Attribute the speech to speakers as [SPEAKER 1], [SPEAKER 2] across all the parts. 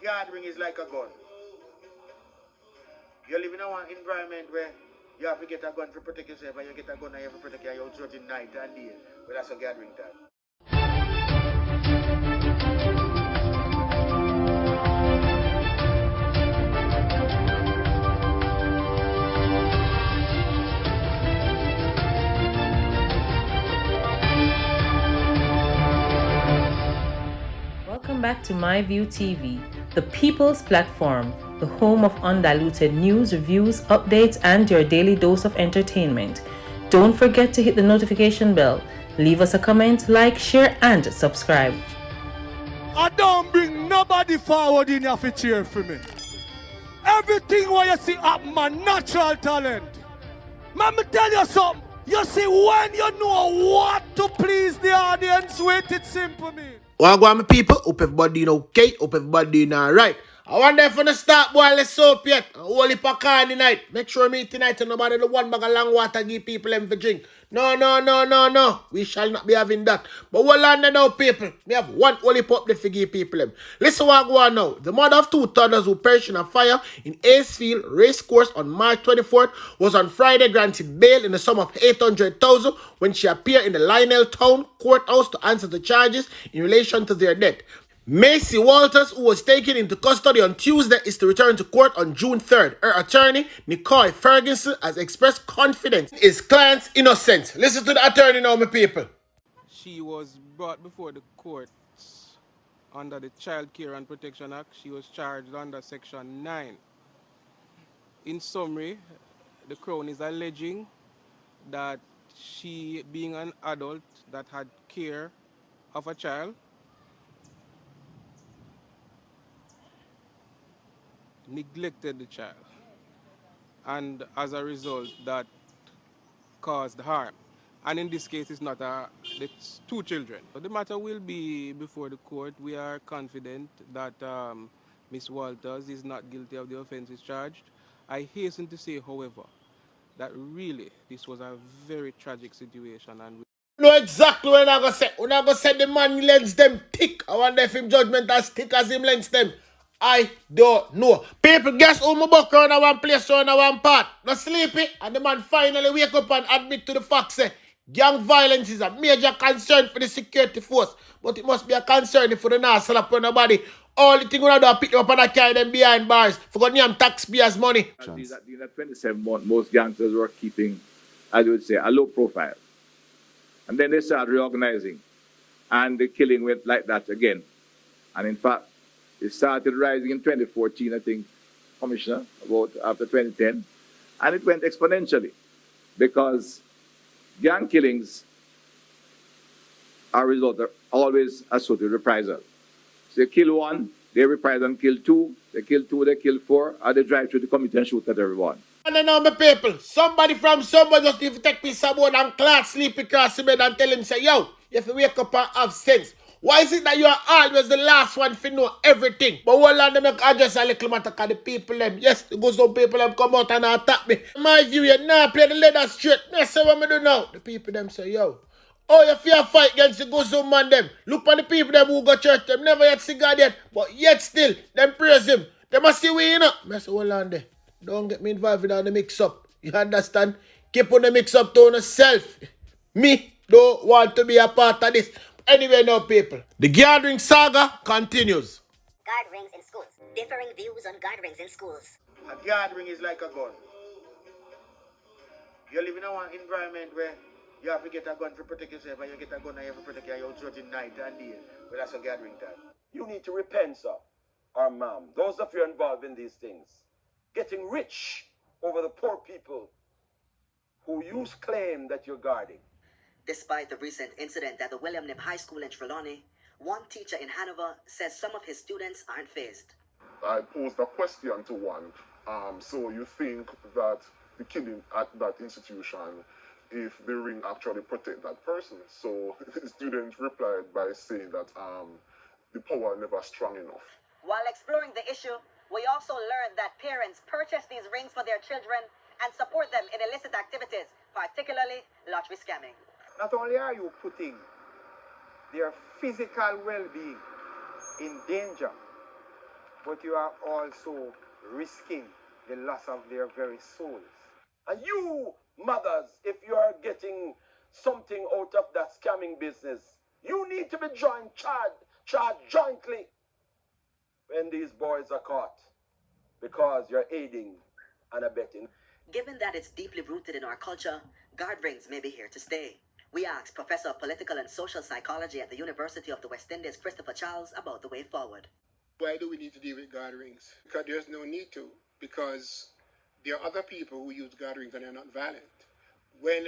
[SPEAKER 1] gathering is like a gun. You live in an environment where you have to get a gun to protect yourself, and you get a gun and you have to protect your children night and day. Well, that's a gathering time.
[SPEAKER 2] Welcome back to MyView TV, the people's platform, the home of undiluted news, reviews, updates, and your daily dose of entertainment. Don't forget to hit the notification bell, leave us a comment, like, share, and subscribe.
[SPEAKER 3] I don't bring nobody forward in your cheer for me. Everything what you see happen, my natural talent. Let me tell you something. You see, when you know what to please the audience with, it's simple, me.
[SPEAKER 1] Well, go on, my people. Hope everybody doing okay. Hope everybody doing alright. I wonder if on the start, boy, let's soap yet. Holy pakan tonight. Make sure me tonight and nobody the one bag of long water give people them for drink. No. We shall not be having that. But we'll land now, people. We have one holy pop that for give people them. Listen what go on now. The mother of two toddlers who perished in a fire in Acefield Racecourse on March 24th was on Friday granted bail in the sum of $800,000 when she appeared in the Lionel Town courthouse to answer the charges in relation to their death. Macy Walters, who was taken into custody on Tuesday, is to return to court on June 3rd. Her attorney, Nicole Ferguson, has expressed confidence in his client's innocence. Listen to the attorney now, my people.
[SPEAKER 4] She was brought before the courts under the Child Care and Protection Act. She was charged under Section 9. In summary, the Crown is alleging that she, being an adult that had care of a child, neglected the child, and as a result that caused harm. And in this case, it's two children. But the matter will be before the court. We are confident that Ms. Walters is not guilty of the offenses charged. I hasten to say, however, that really this was a very tragic situation, and
[SPEAKER 1] Know exactly what I'm going to say. When I'm going to say the man lends them thick. I wonder if him judgment as thick as him lends them. I don't know. People guess who my buck around one place around one part. Not sleepy. And the man finally wake up and admit to the fact say gang violence is a major concern for the security force. But it must be a concern if they not slap on nobody. All the thing we do is pick them up and carry them behind bars. For got name taxpayers' money.
[SPEAKER 5] In that 27 months, most gangsters were keeping, as you would say, a low profile. And then they started reorganizing. And the killing went like that again. And in fact, it started rising in 2014, I think, Commissioner, about after 2010. And it went exponentially because gang killings are always associated with reprisal. So they kill one, they reprise and kill two, they kill two, they kill four, or they drive through the community and shoot at everyone.
[SPEAKER 1] And then now, my people, somebody just need to take me someone and class sleep across the bed and tell him, say, yo, you have to wake up and have sense. Why is it that you are always the last one to know everything? But one of them address a little matter because the people them, yes, the good some people them come out and attack me. In my view, you now play the leather straight. That's what I do now. The people them say, yo, oh, you fear fight against the good some man them. Look on the people them who go church, them never yet see God yet, but yet still, them praise him. They must see we, you know. I say, hold on there. Don't get me involved in the mix-up. You understand? Keep on the mix-up to yourself. Me don't want to be a part of this. Anyway, now, people, the gathering saga continues.
[SPEAKER 6] Guard rings in schools. Differing views on guard rings in schools.
[SPEAKER 1] A gathering is like a gun. You live in an environment where you have to get a gun to protect yourself, and you get a gun and you have to protect your children night and day. Well, that's a gathering time.
[SPEAKER 7] You need to repent, sir, or ma'am. Those of you involved in these things, getting rich over the poor people who you claim that you're guarding.
[SPEAKER 6] Despite the recent incident at the William Nip High School in Trelawney, one teacher in Hanover says some of his students aren't fazed.
[SPEAKER 8] I posed a question to one. So you think that the killing at that institution, if the ring actually protect that person? So the student replied by saying that the power never strong enough.
[SPEAKER 9] While exploring the issue, we also learned that parents purchase these rings for their children and support them in illicit activities, particularly lottery scamming.
[SPEAKER 10] Not only are you putting their physical well-being in danger, but you are also risking the loss of their very souls.
[SPEAKER 7] And you, mothers, if you are getting something out of that scamming business, you need to be charged jointly when these boys are caught, because you're aiding and abetting.
[SPEAKER 6] Given that it's deeply rooted in our culture, guard rings may be here to stay. We asked Professor of Political and Social Psychology at the University of the West Indies, Christopher Charles, about the way forward.
[SPEAKER 11] Why do we need to deal with guard rings? Because there's no need to, because there are other people who use guard rings and they're not violent. When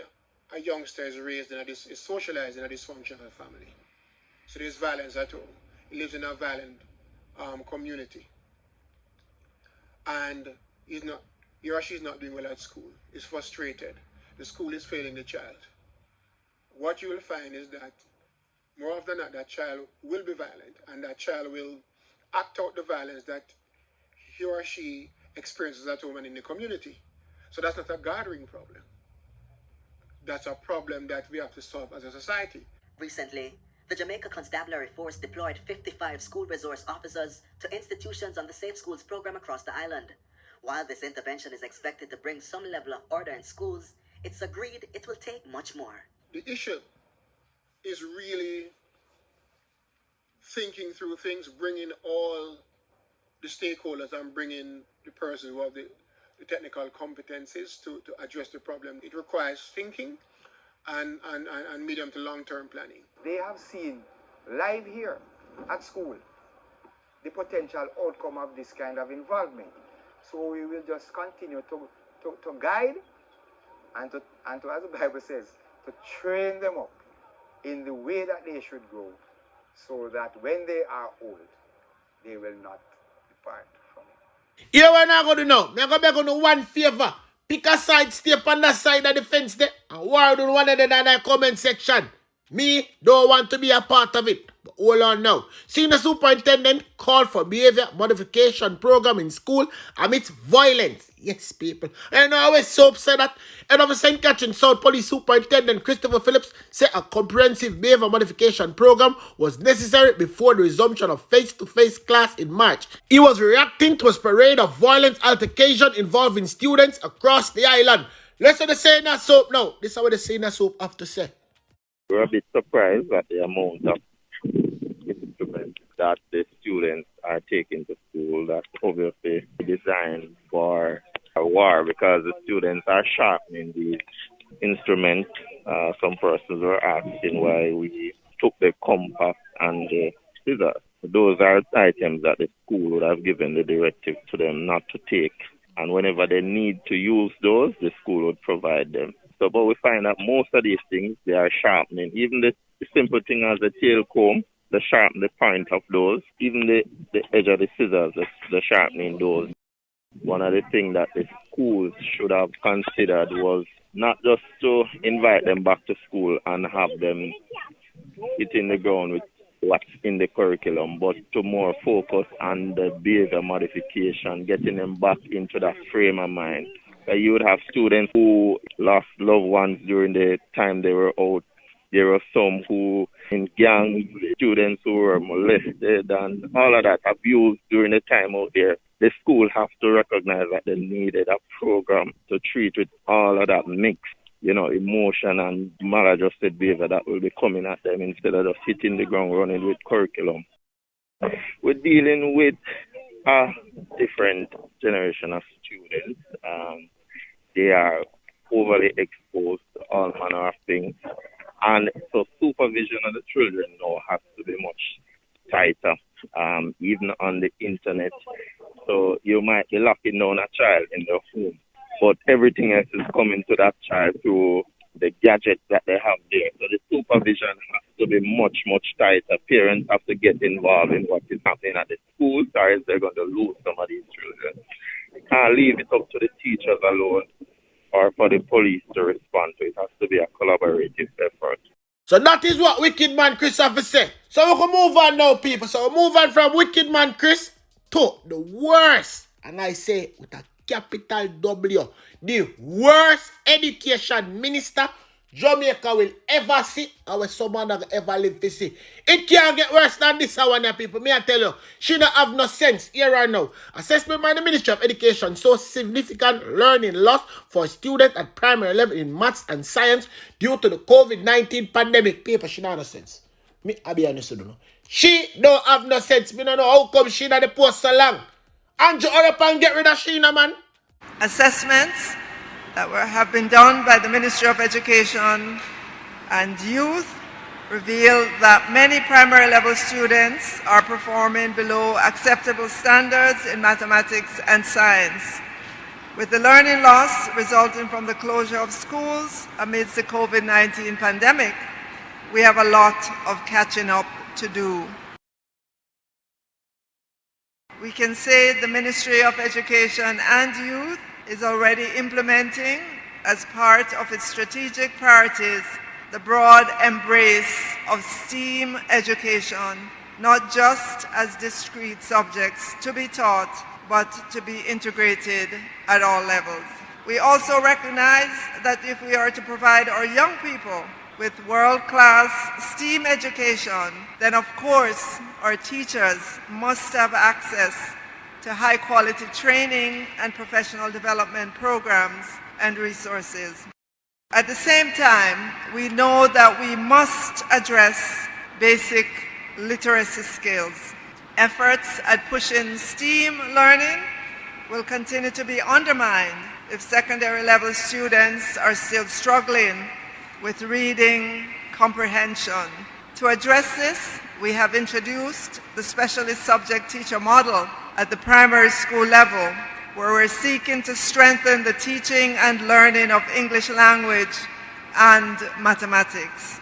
[SPEAKER 11] a youngster is raised and is socialized in a dysfunctional family, so there's violence at home. He lives in a violent community, and he or she is not doing well at school. Is frustrated. The school is failing the child. What you will find is that more often than not, that child will be violent, and that child will act out the violence that he or she experiences at home and in the community. So that's not a guard ring problem. That's a problem that we have to solve as a society.
[SPEAKER 6] Recently, the Jamaica Constabulary Force deployed 55 school resource officers to institutions on the Safe Schools program across the island. While this intervention is expected to bring some level of order in schools, it's agreed it will take much more.
[SPEAKER 11] The issue is really thinking through things, bringing all the stakeholders and bringing the person who have the technical competencies to address the problem. It requires thinking and medium to long-term planning.
[SPEAKER 10] They have seen live here at school the potential outcome of this kind of involvement. So we will just continue to guide and to, as the Bible says, to train them up in the way that they should go, so that when they are old, they will not depart from it.
[SPEAKER 1] Here what I'm going to do now. I'm going to beg on one favor. Pick a side, stay on that side of the fence there, and word on one of them in the comment section. Me don't want to be a part of it. But hold on now. Senior Superintendent called for behavior modification program in school amidst violence. Yes, people. And I was so upset that head of the St. Catherine South Police Superintendent Christopher Phillips said a comprehensive behavior modification program was necessary before the resumption of face-to-face class in March. He was reacting to a parade of violent altercation involving students across the island. Let's the Senior Soap now. This is what the Senior Soap have to say.
[SPEAKER 12] We're a bit surprised at the amount of instruments that the students are taking to school. That's obviously designed for a war, because the students are sharpening these instruments. Some persons were asking why we took the compass and the scissors. Those are items that the school would have given the directive to them not to take. And whenever they need to use those, the school would provide them. So, but we find that most of these things, they are sharpening. Even the simple thing as the tail comb, they sharpen the point of those. Even the edge of the scissors, the sharpening those. One of the things that the schools should have considered was not just to invite them back to school and have them hitting the ground with what's in the curriculum, but to more focus on the behavior modification, getting them back into that frame of mind. You would have students who lost loved ones during the time they were out. There were some who in gangs, students who were molested and all of that abused during the time out there. The school has to recognize that they needed a program to treat with all of that mixed, emotion and maladjusted behavior that will be coming at them, instead of just hitting the ground running with curriculum. We're dealing with a different generation of students. They are overly exposed to all manner of things. And so supervision of the children now has to be much tighter, even on the internet. So you might be locking down a child in their home, but everything else is coming to that child through the gadgets that they have there. So the supervision has to be much, much tighter. Parents have to get involved in what is happening at the schools, or else they're going to lose some of these children. You can't leave it up to the teachers alone or for the police to respond to it. It has to be a collaborative effort.
[SPEAKER 1] So that is what Wicked Man Chris have to say. So we can move on now, people. So we move on from Wicked Man Chris to the worst. And I say with a capital W. The worst education minister Jamaica will ever see, or where someone that ever live to see. It can't get worse than this one, people. Me I tell you, she don't have no sense here and now. Assessment by the Ministry of Education shows significant learning loss for students at primary level in maths and science due to the COVID-19 pandemic. People, she don't have no sense. Me, I be honest with you. She don't have no sense. Me don't know how come she not the post so long. Andrew, hurry up and get rid of Sheena, man.
[SPEAKER 13] Assessments that have been done by the Ministry of Education and Youth reveal that many primary level students are performing below acceptable standards in mathematics and science. With the learning loss resulting from the closure of schools amidst the COVID-19 pandemic, we have a lot of catching up to do. We can say the Ministry of Education and Youth is already implementing, as part of its strategic priorities, the broad embrace of STEAM education, not just as discrete subjects to be taught, but to be integrated at all levels. We also recognize that if we are to provide our young people with world-class STEAM education, then of course our teachers must have access to high-quality training and professional development programs and resources. At the same time, we know that we must address basic literacy skills. Efforts at pushing STEAM learning will continue to be undermined if secondary level students are still struggling with reading comprehension. To address this, we have introduced the specialist subject teacher model at the primary school level, where we're seeking to strengthen the teaching and learning of English language and mathematics.